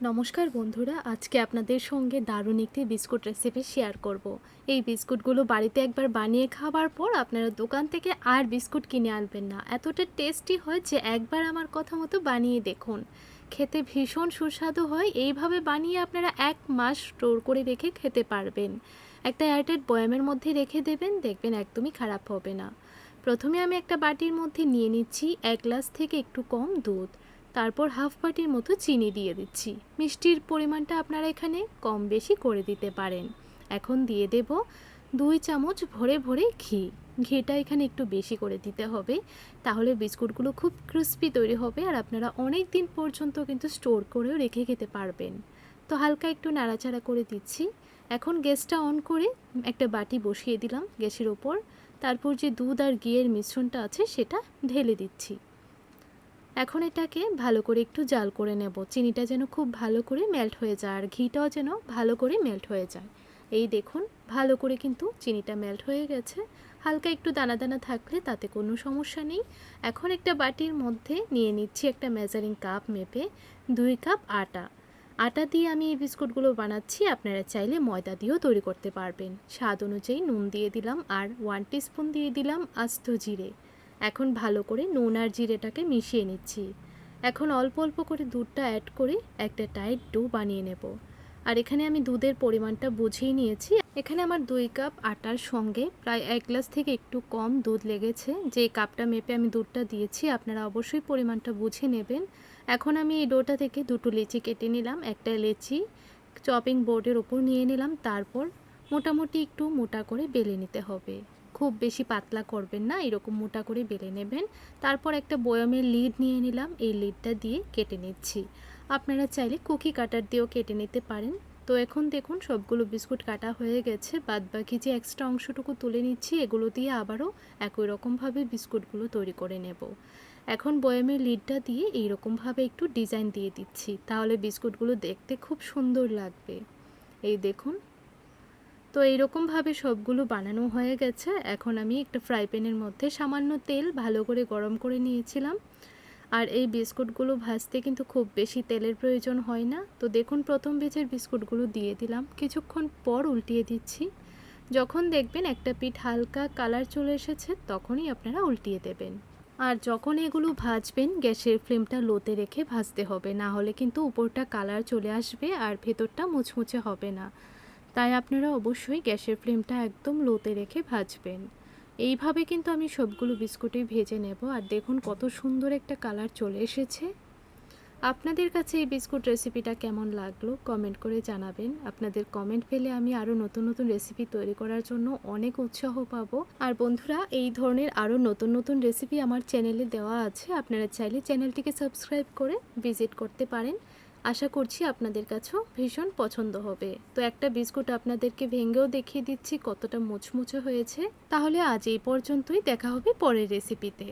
নমস্কার বন্ধুরা, আজকে আপনাদের সঙ্গে দারুণ একটি বিস্কুট রেসিপি শেয়ার করব। এই বিস্কুটগুলো বাড়িতে একবার বানিয়ে খাওয়ার পর আপনারা দোকান থেকে আর বিস্কুট কিনে আনবেন না। এতটা টেস্টি হয় যে একবার আমার কথা মতো বানিয়ে দেখুন। খেতে ভীষণ সুস্বাদু হয়। এইভাবে বানিয়ে আপনারা 1 মাস স্টোর করে রেখে খেতে পারবেন। একটা এয়ারটাইট বয়ামের মধ্যে রেখে দেবেন, দেখবেন একদমই খারাপ হবে না। প্রথমে আমি একটা বাটির মধ্যে নিয়ে নিচ্ছি 1 গ্লাস থেকে একটু কম দুধ। তারপর হাফ বাটির মতো চিনি দিয়ে দিচ্ছি। মিষ্টির পরিমাণটা আপনারা এখানে কম বেশি করে দিতে পারেন। এখন দিয়ে দেব 2 চামচ ভরে ভরে ঘি। ঘিটা এখানে একটু বেশি করে দিতে হবে, তাহলে বিস্কুটগুলো খুব ক্রিস্পি তৈরি হবে আর আপনারা অনেক দিন পর্যন্ত কিন্তু স্টোর করেও রেখে খেতে পারবেন। তো হালকা একটু নাড়াচাড়া করে দিচ্ছি। এখন গ্যাসটা অন করে একটা বাটি বসিয়ে দিলাম গ্যাসের ওপর। তারপর যে দুধ আর ঘিয়ের মিশ্রণটা আছে সেটা ঢেলে দিচ্ছি। এখন এটাকে ভালো করে একটু জাল করে নেব। চিনিটা যেন খুব ভালো করে মেল্ট হয়ে যায় আর ঘিটাও যেন ভালো করে মেল্ট হয়ে যায়। এই দেখুন, ভালো করে কিন্তু চিনিটা মেল্ট হয়ে গেছে। হালকা একটু দানা দানা থাকলে তাতে কোনো সমস্যা নেই। এখন একটা বাটির মধ্যে নিয়ে নিচ্ছি একটা মেজারিং কাপ মেপে 2 কাপ আটা। আটা দিয়ে আমি এই বিস্কুটগুলো বানাচ্ছি। আপনারা চাইলে ময়দা দিয়েও তৈরি করতে পারবেন। স্বাদ অনুযায়ী নুন দিয়ে দিলাম আর 1 টিস্পুন দিয়ে দিলাম আস্ত জিরে। এখন ভালো করে নুন আর জিরেটাকে মিশিয়ে নিচ্ছি। এখন অল্প অল্প করে দুধটা অ্যাড করে একটা টাইট ডো বানিয়ে নেব। আর এখানে আমি দুধের পরিমাণটা বুঝিয়ে নিয়েছি। এখানে আমার 2 কাপ আটার সঙ্গে প্রায় 1 গ্লাস থেকে একটু কম দুধ লেগেছে। যে কাপটা মেপে আমি দুধটা দিয়েছি আপনারা অবশ্যই পরিমাণটা বুঝে নেবেন। এখন আমি এই ডোটা থেকে দুটো লেচি কেটে নিলাম। একটা লেচি চপিং বোর্ডের ওপর নিয়ে নিলাম। তারপর মোটামুটি একটু মোটা করে বেলে নিতে হবে। খুব বেশি পাতলা করবেন না, এরকম মোটা করে বেলে নেবেন। তারপর একটা বয়ামের লিড নিয়ে নিলাম, এই লিডটা দিয়ে কেটে নিচ্ছি। আপনারা চাইলে কুকি কাটার দিয়েও কেটে নিতে পারেন। তো এখন দেখুন সবগুলো বিস্কুট কাটা হয়ে গেছে। বাদবাকি যে এক্সট্রা অংশটুকু তুলে নিচ্ছি, এগুলো দিয়ে আবারও একই রকমভাবে বিস্কুটগুলো তৈরি করে নেব। এখন বয়ামের লিডটা দিয়ে এইরকমভাবে একটু ডিজাইন দিয়ে দিচ্ছি, তাহলে বিস্কুটগুলো দেখতে খুব সুন্দর লাগবে। এই দেখুন, তো এইরকমভাবে সবগুলো বানানো হয়ে গেছে। এখন আমি একটা ফ্রাই প্যানের মধ্যে সামান্য তেল ভালো করে গরম করে নিয়েছিলাম। আর এই বিস্কুটগুলো ভাজতে কিন্তু খুব বেশি তেলের প্রয়োজন হয় না। তো দেখুন, প্রথম ব্যাচের বিস্কুটগুলো দিয়ে দিলাম, কিছুক্ষণ পর উল্টিয়ে দিচ্ছি। যখন দেখবেন একটা পিঠ হালকা কালার চলে এসেছে তখনই আপনারা উল্টিয়ে দেবেন। আর যখন এগুলো ভাজবেন গ্যাসের ফ্লেমটা লোতে রেখে ভাজতে হবে, না হলে কিন্তু উপরটা কালার চলে আসবে আর ভেতরটা মুচমুচে হবে না। তাই আপনারা অবশ্যই গ্যাসের ফ্লেমটা একদম লোতে রেখে ভাজবেন। এইভাবে কিন্তু আমি সবগুলো বিস্কুটই ভেজে নেব। আর দেখুন কত সুন্দর একটা কালার চলে এসেছে। আপনাদের কাছে এই বিস্কুট রেসিপিটা কেমন লাগলো কমেন্ট করে জানাবেন। আপনাদের কমেন্ট পেলে আমি আরও নতুন নতুন রেসিপি তৈরি করার জন্য অনেক উৎসাহ পাবো। আর বন্ধুরা, এই ধরনের আরও নতুন নতুন রেসিপি আমার চ্যানেলে দেওয়া আছে, আপনারা চাইলে চ্যানেলটিকে সাবস্ক্রাইব করে ভিজিট করতে পারেন। আশা করছি আপনাদের কাছেও ভীষণ পছন্দ হবে। তো একটা বিস্কুট আপনাদেরকে ভেঙেও দেখিয়ে দিচ্ছি কতটা মুচমুচে হয়েছে। তাহলে আজ এই পর্যন্তই, দেখা হবে পরের রেসিপিতে।